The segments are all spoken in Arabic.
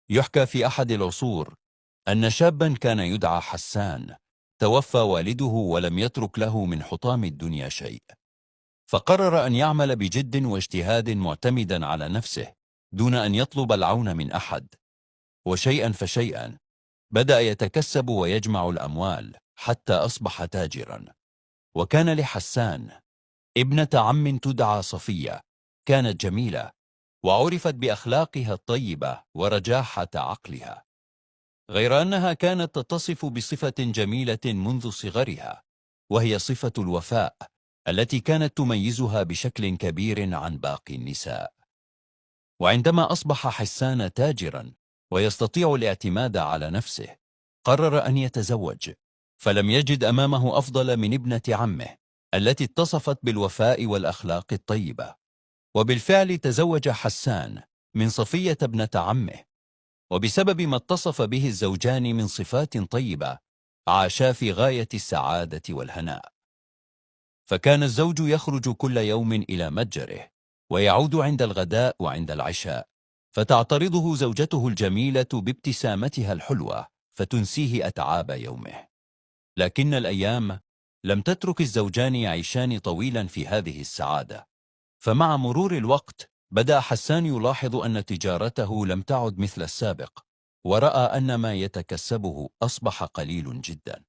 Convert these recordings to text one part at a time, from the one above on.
يحكى في أحد العصور أن شابا كان يدعى حسان توفى والده ولم يترك له من حطام الدنيا شيء، فقرر أن يعمل بجد واجتهاد معتمدا على نفسه دون أن يطلب العون من أحد، وشيئا فشيئا بدأ يتكسب ويجمع الأموال حتى أصبح تاجرا. وكان لحسان ابنة عم تدعى صفية، كانت جميلة وعرفت بأخلاقها الطيبة ورجاحة عقلها، غير أنها كانت تتصف بصفة جميلة منذ صغرها، وهي صفة الوفاء التي كانت تميزها بشكل كبير عن باقي النساء. وعندما أصبح حسان تاجرا ويستطيع الاعتماد على نفسه، قرر أن يتزوج، فلم يجد أمامه أفضل من ابنة عمه التي اتصفت بالوفاء والأخلاق الطيبة. وبالفعل تزوج حسان من صفية ابنة عمه، وبسبب ما اتصف به الزوجان من صفات طيبة عاشا في غاية السعادة والهناء. فكان الزوج يخرج كل يوم إلى متجره ويعود عند الغداء وعند العشاء، فتعترضه زوجته الجميلة بابتسامتها الحلوة فتنسيه أتعاب يومه. لكن الأيام لم تترك الزوجان يعيشان طويلا في هذه السعادة، فمع مرور الوقت بدأ حسان يلاحظ أن تجارته لم تعد مثل السابق، ورأى أن ما يتكسبه أصبح قليل جدا،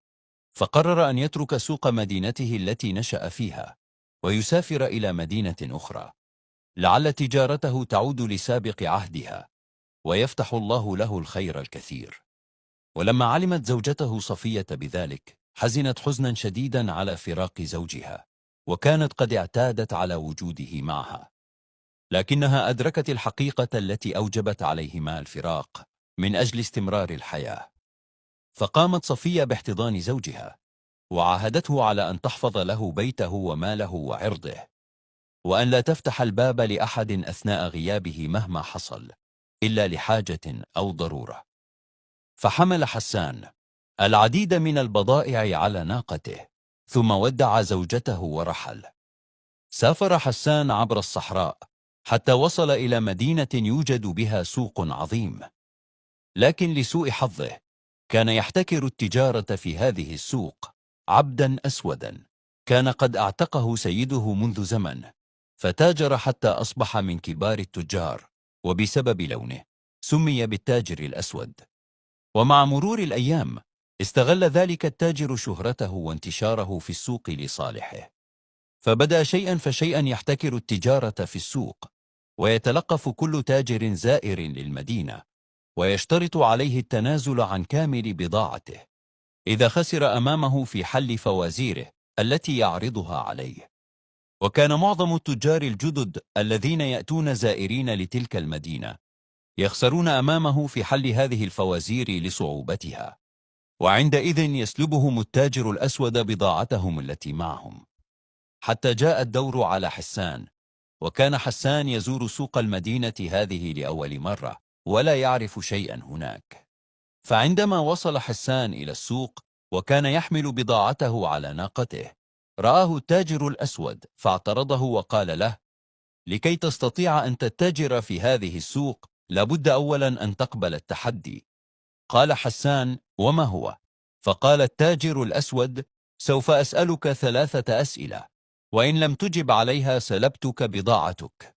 فقرر أن يترك سوق مدينته التي نشأ فيها ويسافر إلى مدينة أخرى، لعل تجارته تعود لسابق عهدها ويفتح الله له الخير الكثير. ولما علمت زوجته صفية بذلك حزنت حزنا شديدا على فراق زوجها، وكانت قد اعتادت على وجوده معها، لكنها أدركت الحقيقة التي أوجبت عليهما الفراق من أجل استمرار الحياة. فقامت صفية باحتضان زوجها وعاهدته على أن تحفظ له بيته وماله وعرضه، وأن لا تفتح الباب لأحد أثناء غيابه مهما حصل إلا لحاجة أو ضرورة. فحمل حسان العديد من البضائع على ناقته ثم ودع زوجته ورحل. سافر حسان عبر الصحراء حتى وصل إلى مدينة يوجد بها سوق عظيم، لكن لسوء حظه كان يحتكر التجارة في هذه السوق عبدا أسودا كان قد اعتقه سيده منذ زمن، فتاجر حتى أصبح من كبار التجار، وبسبب لونه سمي بالتاجر الأسود. ومع مرور الأيام استغل ذلك التاجر شهرته وانتشاره في السوق لصالحه، فبدأ شيئا فشيئا يحتكر التجارة في السوق، ويتلقف كل تاجر زائر للمدينة ويشترط عليه التنازل عن كامل بضاعته إذا خسر أمامه في حل فوازيره التي يعرضها عليه. وكان معظم التجار الجدد الذين يأتون زائرين لتلك المدينة يخسرون أمامه في حل هذه الفوازير لصعوبتها، وعندئذ يسلبهم التاجر الأسود بضاعتهم التي معهم. حتى جاء الدور على حسان، وكان حسان يزور سوق المدينة هذه لأول مرة ولا يعرف شيئا هناك. فعندما وصل حسان إلى السوق وكان يحمل بضاعته على ناقته، رآه التاجر الأسود فاعترضه وقال له: لكي تستطيع أن تتاجر في هذه السوق لابد أولا أن تقبل التحدي. قال حسان: وما هو؟ فقال التاجر الأسود: سوف أسألك 3 أسئلة، وإن لم تجب عليها سلبتك بضاعتك.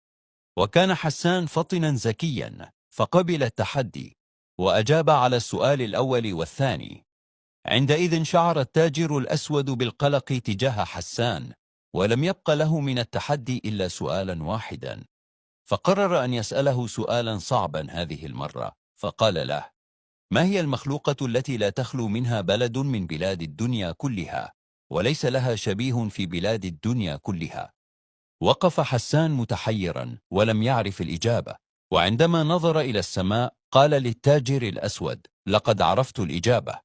وكان حسان فطنا ذكيا فقبل التحدي وأجاب على السؤال الأول والثاني. عندئذ شعر التاجر الأسود بالقلق تجاه حسان، ولم يبق له من التحدي إلا سؤالا واحدا، فقرر أن يسأله سؤالا صعبا هذه المرة، فقال له: ما هي المخلوقة التي لا تخلو منها بلد من بلاد الدنيا كلها وليس لها شبيه في بلاد الدنيا كلها؟ وقف حسان متحيرا ولم يعرف الإجابة، وعندما نظر إلى السماء قال للتاجر الأسود: لقد عرفت الإجابة.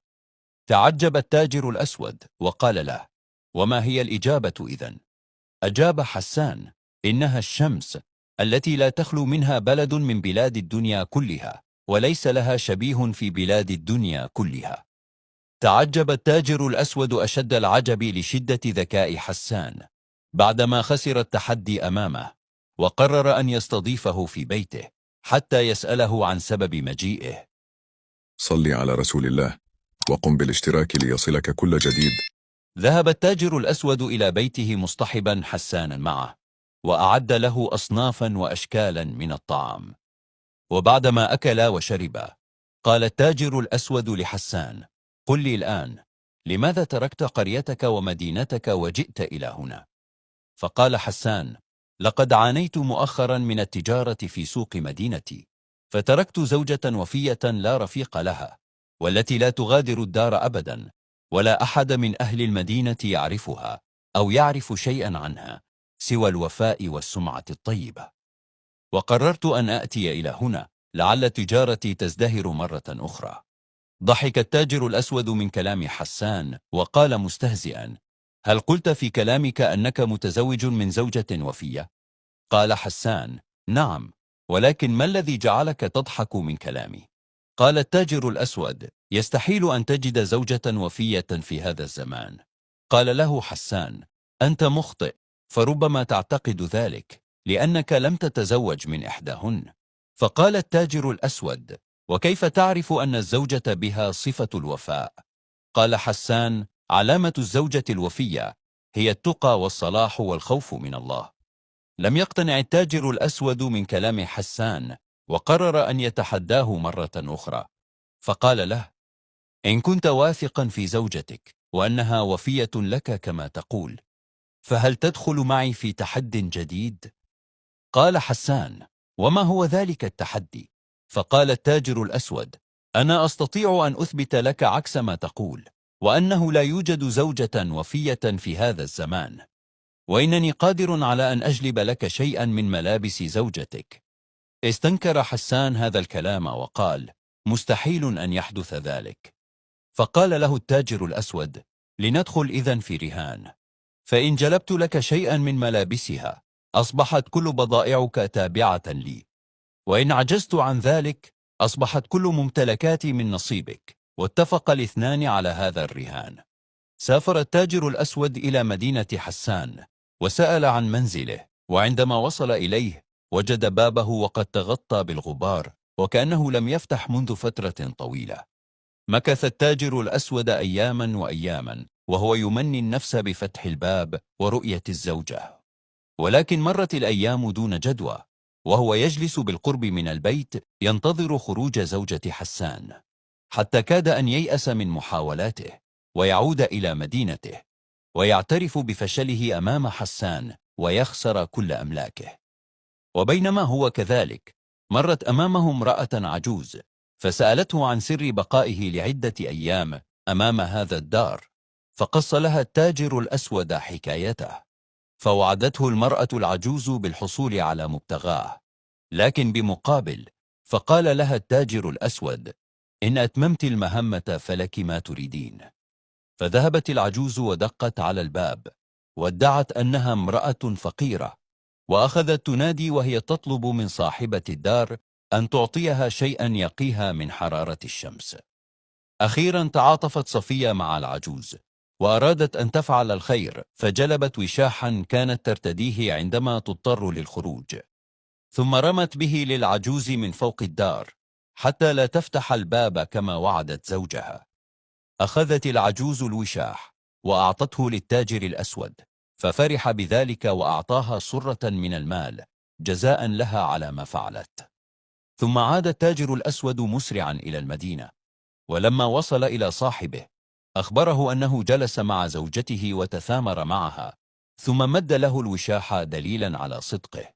تعجب التاجر الأسود وقال له: وما هي الإجابة إذن؟ أجاب حسان: إنها الشمس التي لا تخلو منها بلد من بلاد الدنيا كلها وليس لها شبيه في بلاد الدنيا كلها. تعجب التاجر الأسود أشد العجب لشدة ذكاء حسان بعدما خسر التحدي أمامه، وقرر أن يستضيفه في بيته حتى يسأله عن سبب مجيئه. صل على رسول الله وقم بالاشتراك ليصلك كل جديد. ذهب التاجر الأسود إلى بيته مصطحبا حسانا معه، وأعد له أصنافا وأشكالا من الطعام. وبعدما أكل وشرب، قال التاجر الأسود لحسان: قل لي الآن، لماذا تركت قريتك ومدينتك وجئت إلى هنا؟ فقال حسان: لقد عانيت مؤخرا من التجارة في سوق مدينتي، فتركت زوجة وفية لا رفيق لها، والتي لا تغادر الدار أبدا، ولا أحد من أهل المدينة يعرفها أو يعرف شيئا عنها سوى الوفاء والسمعة الطيبة. وقررت أن آتي إلى هنا لعل تجارتي تزدهر مرة أخرى. ضحك التاجر الأسود من كلام حسان وقال مستهزئا: هل قلت في كلامك أنك متزوج من زوجة وفية؟ قال حسان: نعم، ولكن ما الذي جعلك تضحك من كلامي؟ قال التاجر الأسود: يستحيل أن تجد زوجة وفية في هذا الزمان. قال له حسان: أنت مخطئ، فربما تعتقد ذلك لأنك لم تتزوج من إحداهن. فقال التاجر الأسود: وكيف تعرف أن الزوجة بها صفة الوفاء؟ قال حسان: علامة الزوجة الوفية هي التقى والصلاح والخوف من الله. لم يقتنع التاجر الأسود من كلام حسان، وقرر أن يتحداه مرة أخرى، فقال له: إن كنت واثقا في زوجتك وأنها وفية لك كما تقول، فهل تدخل معي في تحد جديد؟ قال حسان: وما هو ذلك التحدي؟ فقال التاجر الأسود: أنا أستطيع أن أثبت لك عكس ما تقول، وأنه لا يوجد زوجة وفية في هذا الزمان، وإنني قادر على أن أجلب لك شيئا من ملابس زوجتك. استنكر حسان هذا الكلام وقال: مستحيل أن يحدث ذلك. فقال له التاجر الأسود: لندخل إذن في رهان، فإن جلبت لك شيئا من ملابسها أصبحت كل بضائعك تابعة لي، وإن عجزت عن ذلك أصبحت كل ممتلكاتي من نصيبك. واتفق الاثنان على هذا الرهان. سافر التاجر الأسود إلى مدينة حسان وسأل عن منزله، وعندما وصل إليه وجد بابه وقد تغطى بالغبار، وكأنه لم يفتح منذ فترة طويلة. مكث التاجر الأسود أياما وأياما وهو يمني النفس بفتح الباب ورؤية الزوجة، ولكن مرت الأيام دون جدوى، وهو يجلس بالقرب من البيت ينتظر خروج زوجة حسان، حتى كاد أن ييأس من محاولاته ويعود إلى مدينته ويعترف بفشله أمام حسان ويخسر كل أملاكه. وبينما هو كذلك مرت أمامه امرأة عجوز، فسألته عن سر بقائه لعدة أيام أمام هذا الدار، فقص لها التاجر الأسود حكايته. فوعدته المرأة العجوز بالحصول على مبتغاه، لكن بمقابل فقال لها التاجر الأسود: إن أتممت المهمة فلك ما تريدين. فذهبت العجوز ودقت على الباب وادعت أنها امرأة فقيرة، وأخذت تنادي وهي تطلب من صاحبة الدار أن تعطيها شيئا يقيها من حرارة الشمس. أخيرا تعاطفت صفية مع العجوز وأرادت أن تفعل الخير، فجلبت وشاحا كانت ترتديه عندما تضطر للخروج، ثم رمت به للعجوز من فوق الدار حتى لا تفتح الباب كما وعدت زوجها. أخذت العجوز الوشاح وأعطته للتاجر الأسود، ففرح بذلك وأعطاها صرة من المال جزاء لها على ما فعلت. ثم عاد التاجر الأسود مسرعا إلى المدينة، ولما وصل إلى صاحبه أخبره أنه جلس مع زوجته وتثامر معها، ثم مد له الوشاح دليلا على صدقه.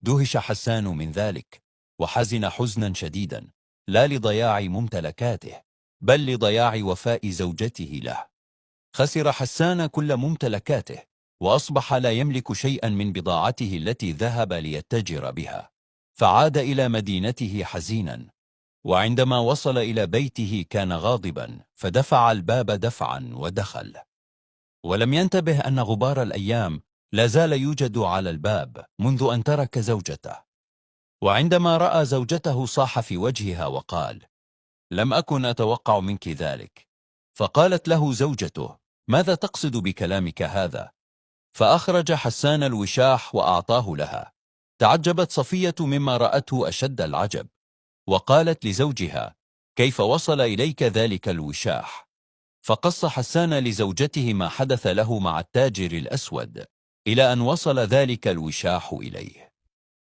دهش حسان من ذلك وحزن حزنا شديدا، لا لضياع ممتلكاته بل لضياع وفاء زوجته له. خسر حسان كل ممتلكاته، وأصبح لا يملك شيئا من بضاعته التي ذهب ليتجر بها، فعاد إلى مدينته حزينا. وعندما وصل إلى بيته كان غاضبا، فدفع الباب دفعا ودخل، ولم ينتبه أن غبار الأيام لا زال يوجد على الباب منذ أن ترك زوجته. وعندما رأى زوجته صاح في وجهها وقال: لم أكن أتوقع منك ذلك. فقالت له زوجته: ماذا تقصد بكلامك هذا؟ فأخرج حسان الوشاح وأعطاه لها، تعجبت صفية مما رأته أشد العجب، وقالت لزوجها: كيف وصل إليك ذلك الوشاح؟ فقص حسان لزوجته ما حدث له مع التاجر الأسود إلى أن وصل ذلك الوشاح إليه.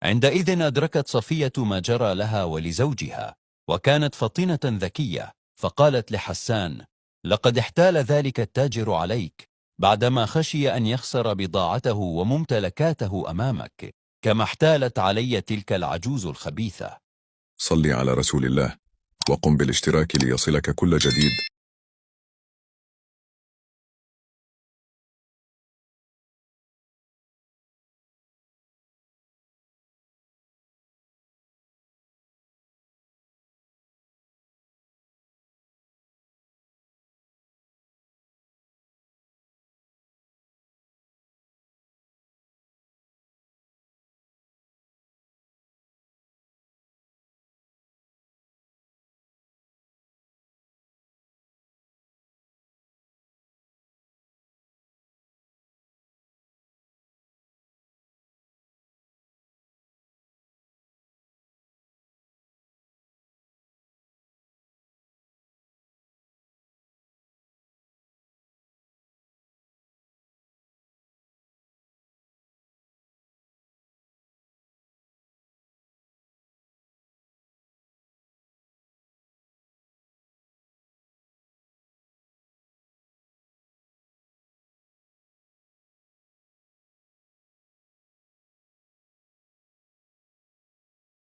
عندئذ أدركت صفية ما جرى لها ولزوجها، وكانت فطنة ذكية، فقالت لحسان: لقد احتال ذلك التاجر عليك بعدما خشي أن يخسر بضاعته وممتلكاته أمامك، كما احتالت علي تلك العجوز الخبيثة. صل على رسول الله وقم بالاشتراك ليصلك كل جديد.